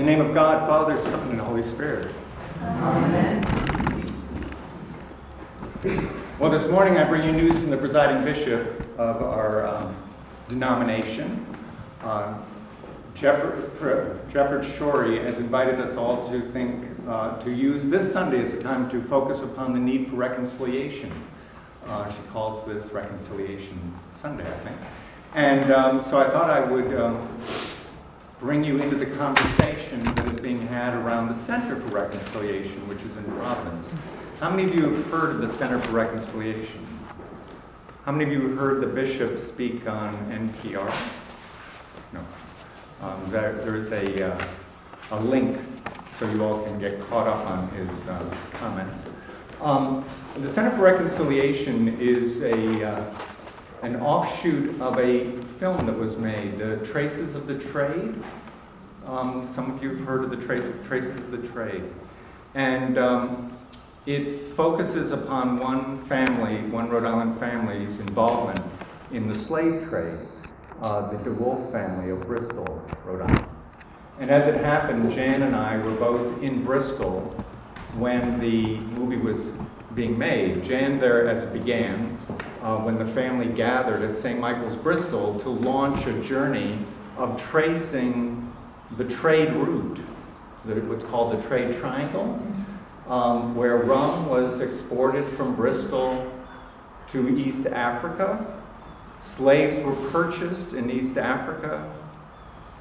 the name of God, Father, Son, and Holy Spirit. Amen. Well, this morning I bring you news from the presiding bishop of our denomination. Jefford Shorey has invited us all to think, to use this Sunday as a time to focus upon the need for reconciliation. She calls this Reconciliation Sunday, I think. And so I thought I would bring you into the conversation that is being had around the Center for Reconciliation, which is in Providence. How many of you have heard of the Center for Reconciliation? How many of you have heard the bishop speak on NPR? No. There is a link so you all can get caught up on his comments. The Center for Reconciliation is an offshoot of a film that was made, The Traces of the Trade. Some of you have heard of the Traces of the Trade. And it focuses upon one Rhode Island family's involvement in the slave trade, the DeWolf family of Bristol, Rhode Island. And as it happened, Jan and I were both in Bristol when the movie was being made. Jan there as it began, when the family gathered at St. Michael's, Bristol, to launch a journey of tracing the trade route, what's called the Trade Triangle, where rum was exported from Bristol to East Africa. Slaves were purchased in East Africa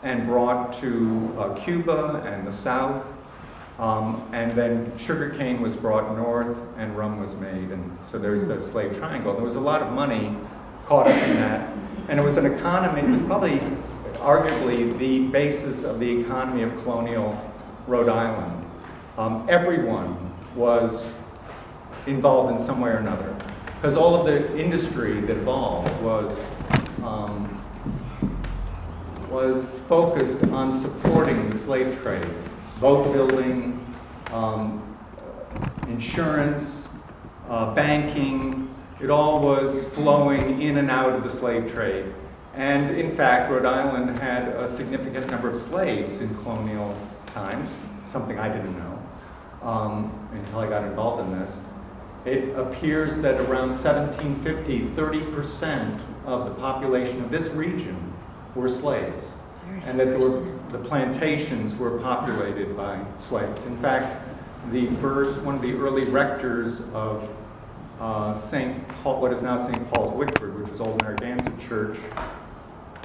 and brought to Cuba and the South. And then sugarcane was brought north and rum was made. And so there's the slave triangle. There was a lot of money caught up in that. And it was an economy, it was probably arguably the basis of the economy of colonial Rhode Island. Everyone was involved in some way or another, because all of the industry that evolved was focused on supporting the slave trade. Boat building, insurance, banking, it all was flowing in and out of the slave trade. And in fact, Rhode Island had a significant number of slaves in colonial times, something I didn't know until I got involved in this. It appears that around 1750, 30% of the population of this region were slaves, and that the plantations were populated by slaves. In fact, one of the early rectors of St. Paul, what is now St. Paul's, Wickford, which was Old Narragansett Church,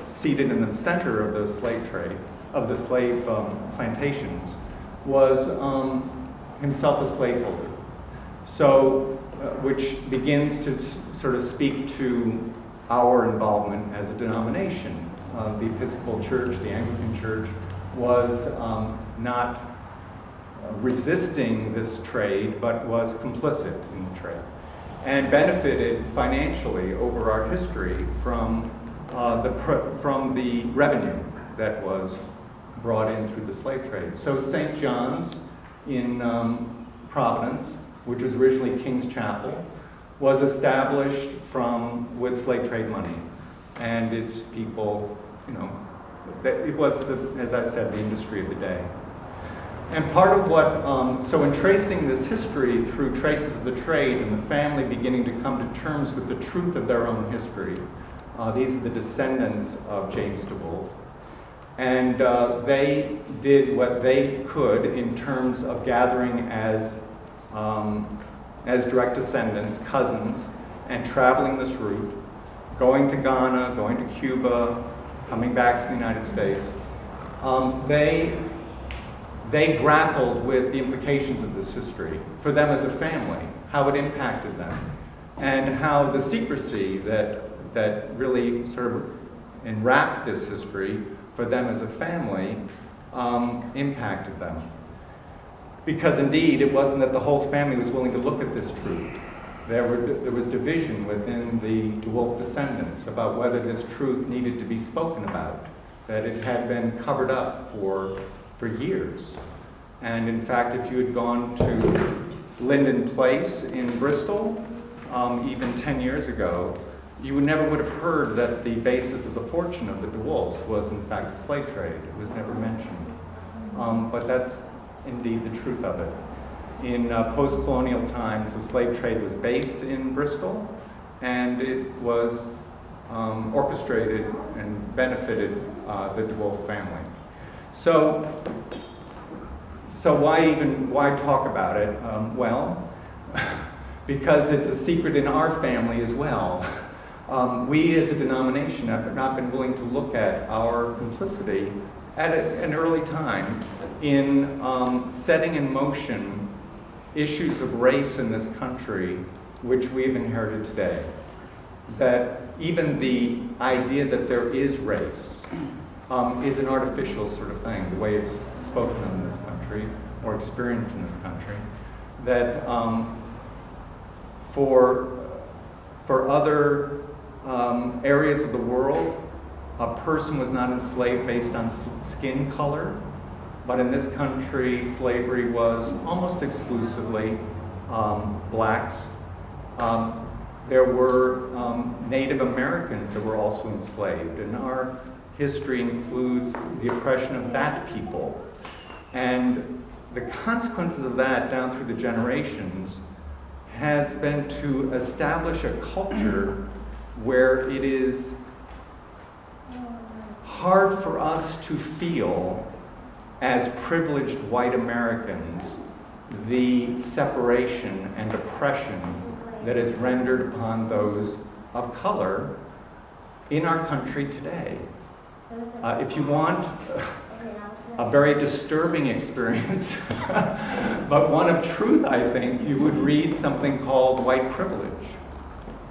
seated in the center of the slave trade, of the slave plantations, was himself a slaveholder. So, which begins to sort of speak to our involvement as a denomination. The Episcopal Church, the Anglican Church, was not resisting this trade, but was complicit in the trade, and benefited financially over our history from the revenue that was brought in through the slave trade. So St. John's in Providence, which was originally King's Chapel, was established with slave trade money, and its people, it was, as I said, the industry of the day. And part of what, so in tracing this history through Traces of the Trade and the family beginning to come to terms with the truth of their own history, these are the descendants of James DeWolf, and they did what they could in terms of gathering as direct descendants, cousins, and traveling this route, going to Ghana, going to Cuba, coming back to the United States. They grappled with the implications of this history for them as a family, how it impacted them, and how the secrecy that really sort of enwrapped this history for them as a family impacted them. Because indeed, it wasn't that the whole family was willing to look at this truth. There was division within the DeWolf descendants about whether this truth needed to be spoken about, that it had been covered up for years. And in fact, if you had gone to Linden Place in Bristol, even 10 years ago, you would have heard that the basis of the fortune of the DeWolfs was in fact the slave trade. It was never mentioned. but that's indeed the truth of it. In post-colonial times, the slave trade was based in Bristol, and it was orchestrated and benefited the DeWolf family. So why talk about it? Well, because it's a secret in our family as well. We as a denomination have not been willing to look at our complicity at an early time in setting in motion issues of race in this country, which we've inherited today. That even the idea that there is race is an artificial sort of thing, the way it's spoken of in this country or experienced in this country. That for other areas of the world, a person was not enslaved based on skin color, but in this country, slavery was almost exclusively blacks. There were Native Americans that were also enslaved, and our history includes the oppression of that people. And the consequences of that down through the generations has been to establish a culture where it is hard for us to feel, as privileged white Americans, the separation and oppression that is rendered upon those of color in our country today. If you want a very disturbing experience, but one of truth, I think, you would read something called White Privilege,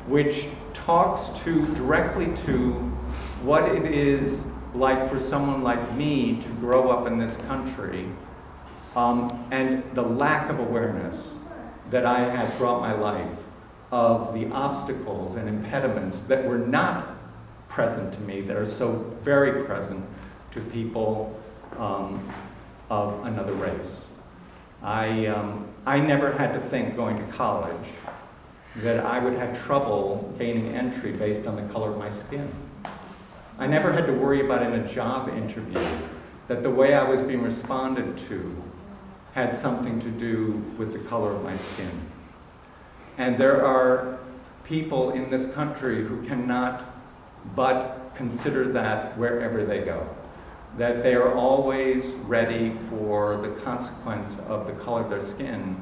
which talks directly to what it is like for someone like me to grow up in this country, and the lack of awareness that I had throughout my life of the obstacles and impediments that were not present to me, that are so very present to people of another race. I never had to think going to college that I would have trouble gaining entry based on the color of my skin. I never had to worry about in a job interview that the way I was being responded to had something to do with the color of my skin. And there are people in this country who cannot but consider that wherever they go. That they are always ready for the consequence of the color of their skin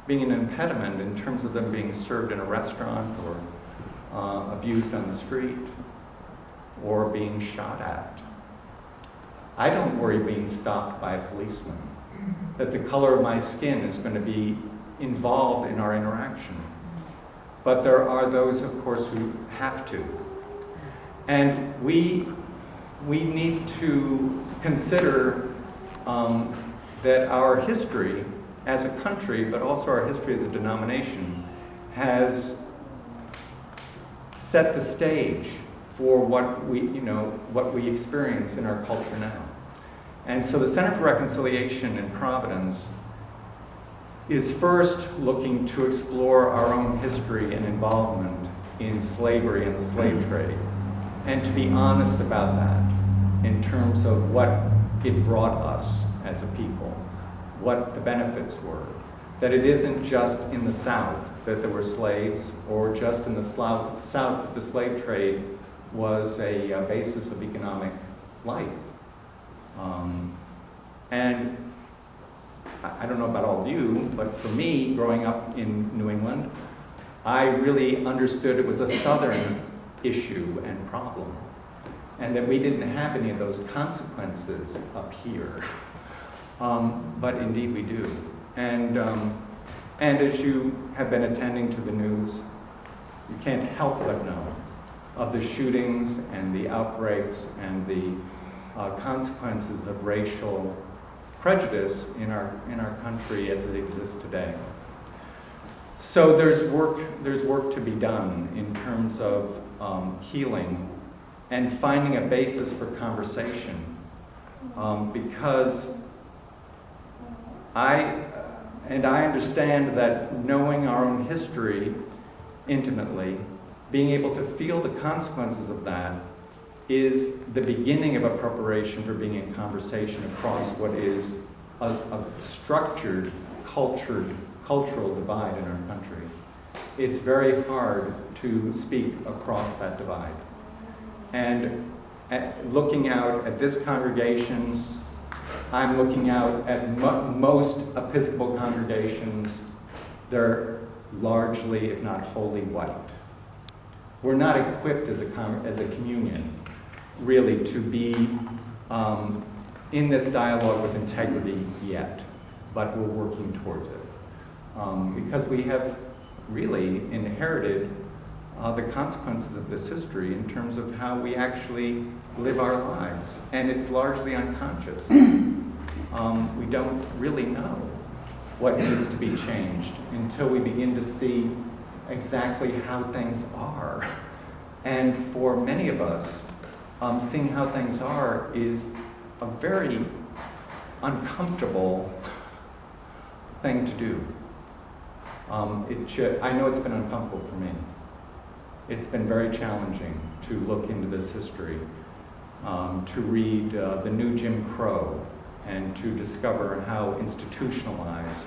being an impediment in terms of them being served in a restaurant or abused on the street or being shot at. I don't worry being stopped by a policeman, that the color of my skin is going to be involved in our interaction. But there are those, of course, who have to. And we need to consider that our history as a country, but also our history as a denomination, has set the stage for what we experience in our culture now. And so the Center for Reconciliation in Providence is first looking to explore our own history and involvement in slavery and the slave trade, and to be honest about that in terms of what it brought us as a people, what the benefits were. That it isn't just in the South that there were slaves, or just in the South that the slave trade was a basis of economic life. And I don't know about all of you, but for me, growing up in New England, I really understood it was a Southern issue and problem, and that we didn't have any of those consequences up here. But indeed we do. And as you have been attending to the news, you can't help but know of the shootings and the outbreaks and the consequences of racial prejudice in our country as it exists today. So there's work to be done in terms of healing and finding a basis for conversation, because I understand that knowing our own history intimately, being able to feel the consequences of that, is the beginning of a preparation for being in conversation across what is a structured, cultural divide in our country. It's very hard to speak across that divide. And looking out at this congregation, I'm looking out at most Episcopal congregations. They're largely, if not wholly, white. We're not equipped as a communion, really, to be in this dialogue with integrity yet, but we're working towards it. Because we have really inherited the consequences of this history in terms of how we actually live our lives, and it's largely unconscious. We don't really know what needs to be changed until we begin to see exactly how things are. And for many of us, seeing how things are is a very uncomfortable thing to do. I know it's been uncomfortable for me. It's been very challenging to look into this history, to read the new Jim Crow, and to discover how institutionalized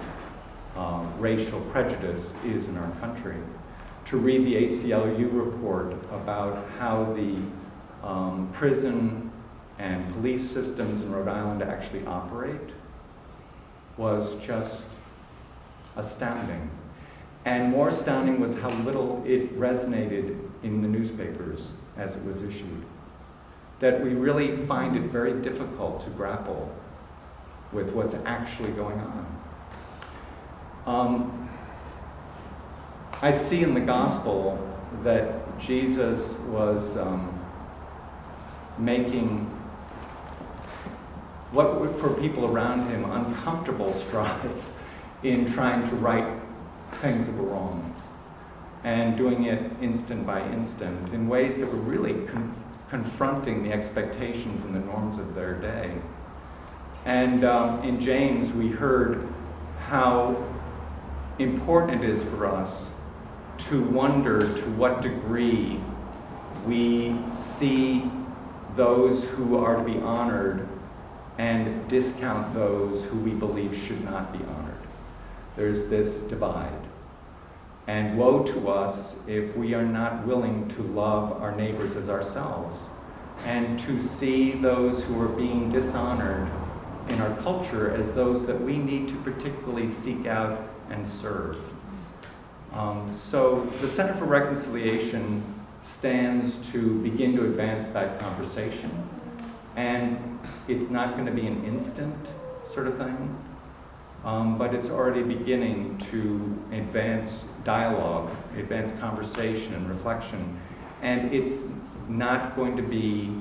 racial prejudice is in our country, to read the ACLU report about how the prison and police systems in Rhode Island actually operate was just astounding. And more astounding was how little it resonated in the newspapers as it was issued. That we really find it very difficult to grapple with what's actually going on. I see in the gospel that Jesus was making what would, for people around him, uncomfortable strides in trying to right things that were wrong, and doing it instant by instant in ways that were really confronting the expectations and the norms of their day. And in James, we heard how important it is for us to wonder to what degree we see those who are to be honored and discount those who we believe should not be honored. There's this divide. And woe to us if we are not willing to love our neighbors as ourselves and to see those who are being dishonored in our culture as those that we need to particularly seek out and serve. So the Center for Reconciliation stands to begin to advance that conversation. And it's not going to be an instant sort of thing, but it's already beginning to advance dialogue, advance conversation and reflection. And it's not going to be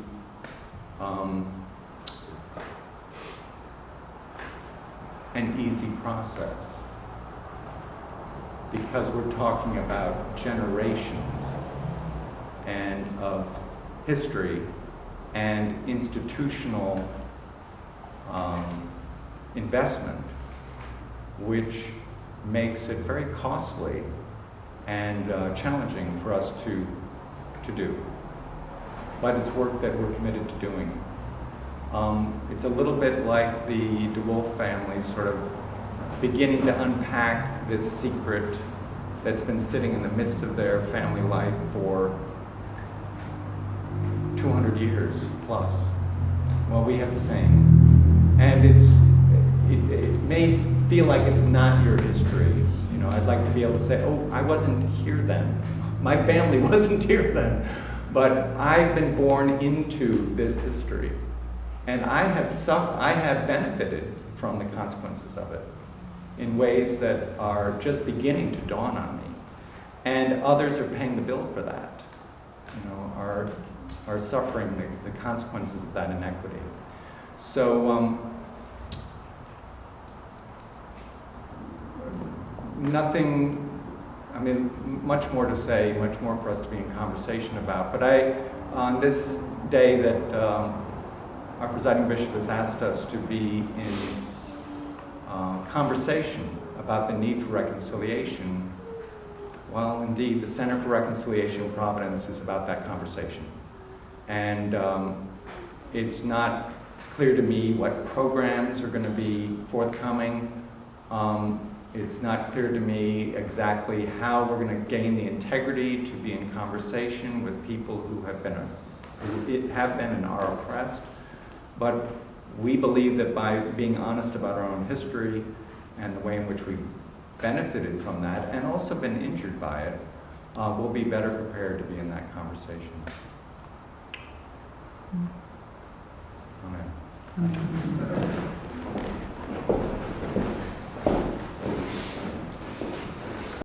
an easy process, because we're talking about generations and of history and institutional investment, which makes it very costly and challenging for us to do. But it's work that we're committed to doing. It's a little bit like the DeWolf family sort of beginning to unpack this secret that's been sitting in the midst of their family life for 200 years plus. Well, we have the same. And it may feel like it's not your history. You know, I'd like to be able to say, oh, I wasn't here then. My family wasn't here then. But I've been born into this history. And I have benefited from the consequences of it in ways that are just beginning to dawn on me. And others are paying the bill for that, you know, are suffering the consequences of that inequity. So much more to say, much more for us to be in conversation about. But on this day that our presiding bishop has asked us to be in conversation about the need for reconciliation, well, indeed, the Center for Reconciliation in Providence is about that conversation. And it's not clear to me what programs are going to be forthcoming. It's not clear to me exactly how we're going to gain the integrity to be in conversation with people who have been and are oppressed. But we believe that by being honest about our own history and the way in which we benefited from that and also been injured by it, we'll be better prepared to be in that conversation. Amen.